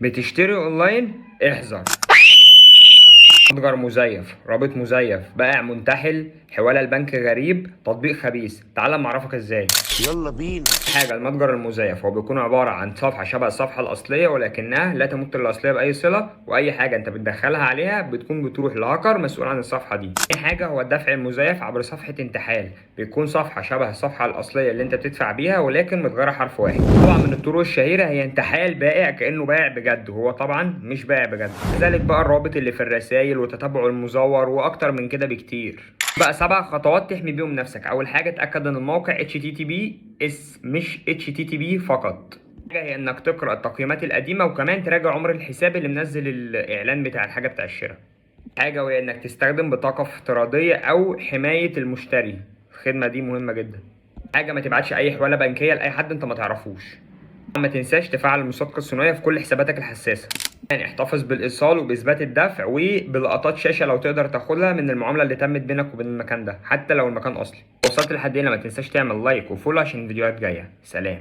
بتشتري اونلاين؟ احذر. متجر مزيف، رابط مزيف، بائع منتحل، حوالة البنك غريب، تطبيق خبيث. تعال اما اعرفك ازاي. يلا بينا. حاجة المتجر المزيف هو بيكون عبارة عن صفحة شبه الصفحة الأصلية ولكنها لا تمت للأصلية بأي صلة، وأي حاجة أنت بتدخلها عليها بتكون بتروح لهاكر مسؤول عن الصفحة دي. تاني حاجة هو الدفع المزيف عبر صفحة انتحال، بيكون صفحة شبه الصفحة الأصلية اللي أنت بتدفع بيها ولكن متغيرة حرف واحد. طبعا من الطرق الشهيرة هي انتحال بائع كأنه بائع بجد وهو طبعا مش بائع بجد. كذلك بقى الرابط اللي في الرسائل وتتبع المزور وأكتر من كده بكتير. بقى 7 خطوات تحمي بيهم نفسك. اول حاجه اتاكد ان الموقع HTTPS مش HTTP فقط. حاجه هي انك تقرا التقييمات القديمه وكمان تراجع عمر الحساب اللي منزل الاعلان بتاع الحاجه بتاع الشراء. حاجه وهي انك تستخدم بطاقه افتراضيه او حمايه المشتري، الخدمه دي مهمه جدا. حاجه ما تبعتش اي حواله بنكيه لاي حد انت ما تعرفوش. ما تنساش تفعل المصادقة الثنائية في كل حساباتك الحساسة. يعني احتفظ بالإيصال وبإثبات الدفع وبلقطات شاشة لو تقدر تاخدها من المعاملة اللي تمت بينك وبين المكان ده حتى لو المكان أصلي. وصلت لحد هنا ما تنساش تعمل لايك وفولو عشان الفيديوهات جاية. سلام.